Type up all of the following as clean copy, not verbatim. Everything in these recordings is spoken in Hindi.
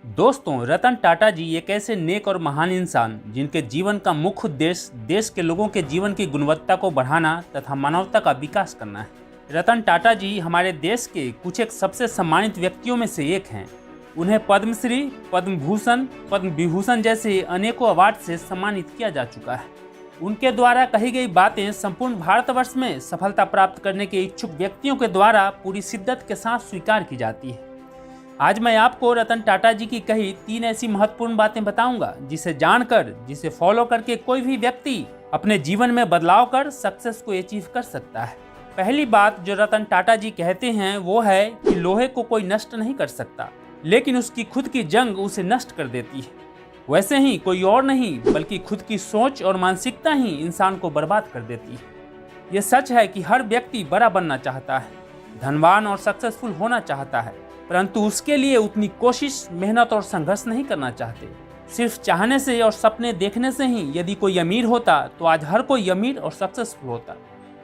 दोस्तों, रतन टाटा जी एक ऐसे नेक और महान इंसान जिनके जीवन का मुख्य उद्देश्य देश के लोगों के जीवन की गुणवत्ता को बढ़ाना तथा मानवता का विकास करना है। रतन टाटा जी हमारे देश के कुछ एक सबसे सम्मानित व्यक्तियों में से एक हैं। उन्हें पद्मश्री, पद्म भूषण, पद्म विभूषण जैसे अनेकों अवार्ड से सम्मानित किया जा चुका है। उनके द्वारा कही गई बातें संपूर्ण भारतवर्ष में सफलता प्राप्त करने के इच्छुक व्यक्तियों के द्वारा पूरी शिद्दत के साथ स्वीकार की जाती है। आज मैं आपको रतन टाटा जी की कही 3 ऐसी महत्वपूर्ण बातें बताऊंगा जिसे जानकर, जिसे फॉलो करके कोई भी व्यक्ति अपने जीवन में बदलाव कर सक्सेस को अचीव कर सकता है। पहली बात जो रतन टाटा जी कहते हैं वो है कि लोहे को कोई नष्ट नहीं कर सकता, लेकिन उसकी खुद की जंग उसे नष्ट कर देती है। वैसे ही कोई और नहीं बल्कि खुद की सोच और मानसिकता ही इंसान को बर्बाद कर देती है। ये सच है कि हर व्यक्ति बड़ा बनना चाहता है, धनवान और सक्सेसफुल होना चाहता है, परंतु उसके लिए उतनी कोशिश, मेहनत और संघर्ष नहीं करना चाहते। सिर्फ चाहने से और सपने देखने से ही यदि कोई अमीर होता तो आज हर कोई अमीर और सक्सेसफुल होता।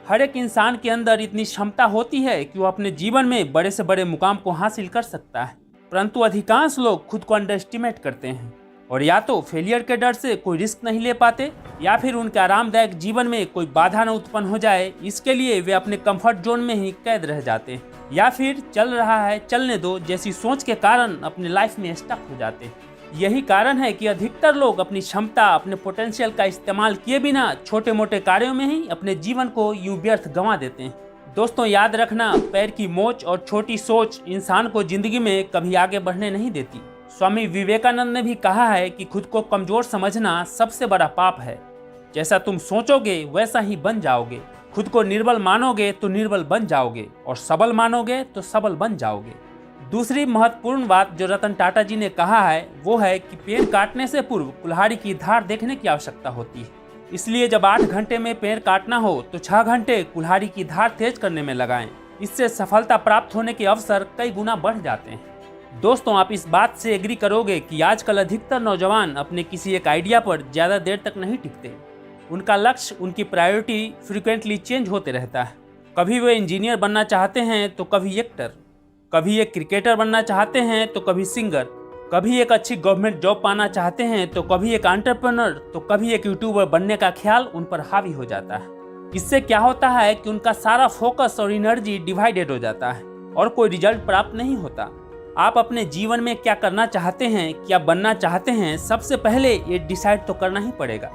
हर एक इंसान के अंदर इतनी क्षमता होती है कि वो अपने जीवन में बड़े से बड़े मुकाम को हासिल कर सकता है, परंतु अधिकांश लोग खुद को अंडर एस्टिमेट करते हैं और या तो फेलियर के डर से कोई रिस्क नहीं ले पाते या फिर उनके आरामदायक जीवन में कोई बाधा न उत्पन्न हो जाए, इसके लिए वे अपने कंफर्ट जोन में ही कैद रह जाते हैं, या फिर चल रहा है चलने दो जैसी सोच के कारण अपने लाइफ में स्टक हो जाते हैं। यही कारण है कि अधिकतर लोग अपनी क्षमता, अपने पोटेंशियल का इस्तेमाल किए बिना छोटे मोटे कार्यों में ही अपने जीवन को यूं व्यर्थ गंवा देते हैं। दोस्तों, याद रखना, पैर की मोच और छोटी सोच इंसान को जिंदगी में कभी आगे बढ़ने नहीं देती। स्वामी विवेकानंद ने भी कहा है कि खुद को कमजोर समझना सबसे बड़ा पाप है। जैसा तुम सोचोगे वैसा ही बन जाओगे। खुद को निर्बल मानोगे तो निर्बल बन जाओगे और सबल मानोगे तो सबल बन जाओगे। दूसरी महत्वपूर्ण बात जो रतन टाटा जी ने कहा है वो है कि पेड़ काटने से पूर्व कुल्हाड़ी की धार देखने की आवश्यकता होती है। इसलिए जब 8 घंटे में पेड़ काटना हो तो 6 घंटे कुल्हाड़ी की धार तेज करने में लगाएं। इससे सफलता प्राप्त होने के अवसर कई गुना बढ़ जाते हैं। दोस्तों, आप इस बात से एग्री करोगे कि आजकल अधिकतर नौजवान अपने किसी एक आइडिया पर ज़्यादा देर तक नहीं टिकते। उनका लक्ष्य, उनकी प्रायोरिटी फ्रीक्वेंटली चेंज होते रहता है। कभी वे इंजीनियर बनना चाहते हैं तो कभी एक्टर, कभी एक क्रिकेटर बनना चाहते हैं तो कभी सिंगर, कभी एक अच्छी गवर्नमेंट जॉब पाना चाहते हैं तो कभी एक एंटरप्रेन्योर, तो कभी एक यूट्यूबर बनने का ख्याल उन पर हावी हो जाता है। इससे क्या होता है कि उनका सारा फोकस और एनर्जी डिवाइडेड हो जाता है और कोई रिजल्ट प्राप्त नहीं होता। आप अपने जीवन में क्या करना चाहते हैं, क्या बनना चाहते हैं, सबसे पहले ये डिसाइड तो करना ही पड़ेगा।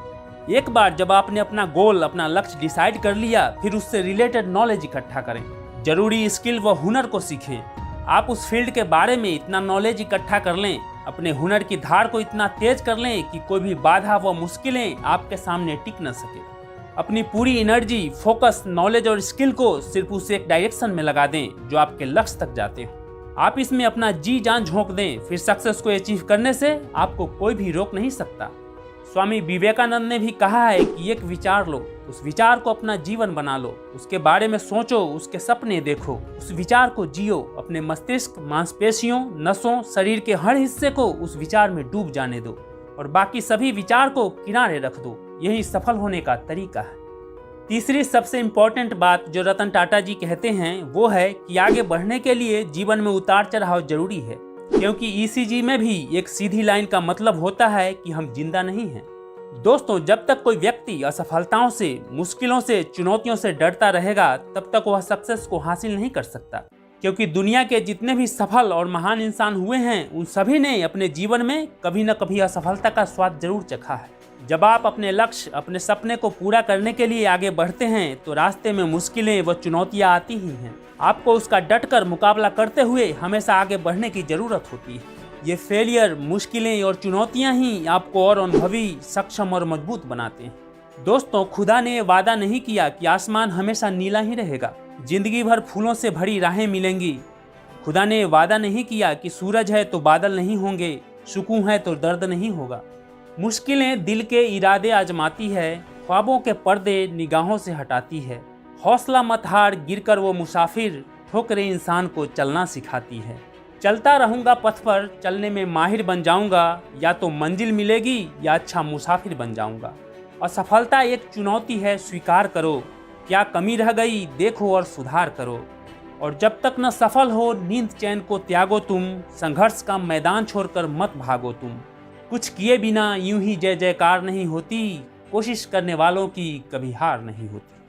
एक बार जब आपने अपना गोल, अपना लक्ष्य डिसाइड कर लिया, फिर उससे रिलेटेड नॉलेज इकट्ठा करें, जरूरी स्किल व हुनर को सीखें। आप उस फील्ड के बारे में इतना नॉलेज इकट्ठा कर लें, अपने हुनर की धार को इतना तेज कर लें कि कोई भी बाधा व मुश्किलें आपके सामने टिक न सके। अपनी पूरी एनर्जी, फोकस, नॉलेज और स्किल को सिर्फ उस एक डायरेक्शन में लगा दें जो आपके लक्ष्य तक जाते हो। आप इसमें अपना जी जान झोंक दें, फिर सक्सेस को अचीव करने से आपको कोई भी रोक नहीं सकता। स्वामी विवेकानंद ने भी कहा है कि एक विचार लो, उस विचार को अपना जीवन बना लो, उसके बारे में सोचो, उसके सपने देखो, उस विचार को जियो। अपने मस्तिष्क, मांसपेशियों, नसों, शरीर के हर हिस्से को उस विचार में डूब जाने दो और बाकी सभी विचार को किनारे रख दो। यही सफल होने का तरीका है। तीसरी सबसे इम्पोर्टेंट बात जो रतन टाटा जी कहते हैं वो है कि आगे बढ़ने के लिए जीवन में उतार चढ़ाव जरूरी है, क्योंकि ईसीजी में भी एक सीधी लाइन का मतलब होता है कि हम जिंदा नहीं हैं। दोस्तों, जब तक कोई व्यक्ति असफलताओं से, मुश्किलों से, चुनौतियों से डरता रहेगा तब तक वह सक्सेस को हासिल नहीं कर सकता, क्योंकि दुनिया के जितने भी सफल और महान इंसान हुए हैं उन सभी ने अपने जीवन में कभी न कभी असफलता का स्वाद जरूर चखा है। जब आप अपने लक्ष्य, अपने सपने को पूरा करने के लिए आगे बढ़ते हैं तो रास्ते में मुश्किलें व चुनौतियां आती ही हैं। आपको उसका डटकर मुकाबला करते हुए हमेशा आगे बढ़ने की जरूरत होती है। ये फेलियर, मुश्किलें और चुनौतियां ही आपको और अनुभवी, सक्षम और मजबूत बनाते हैं। दोस्तों, खुदा ने वादा नहीं किया कि आसमान हमेशा नीला ही रहेगा, जिंदगी भर फूलों से भरी राहें मिलेंगी। खुदा ने वादा नहीं किया कि सूरज है तो बादल नहीं होंगे, सुकून है तो दर्द नहीं होगा। मुश्किलें दिल के इरादे आजमाती है, ख्वाबों के पर्दे निगाहों से हटाती है। हौसला मत हार, गिरकर वो मुसाफिर, ठोकरें इंसान को चलना सिखाती है। चलता रहूँगा पथ पर, चलने में माहिर बन जाऊँगा, या तो मंजिल मिलेगी या अच्छा मुसाफिर बन जाऊँगा। असफलता एक चुनौती है, स्वीकार करो। क्या कमी रह गई देखो और सुधार करो। और जब तक न सफल हो नींद चैन को त्यागो तुम, संघर्ष का मैदान छोड़कर मत भागो तुम। कुछ किए बिना यूं ही जय जयकार नहीं होती, कोशिश करने वालों की कभी हार नहीं होती।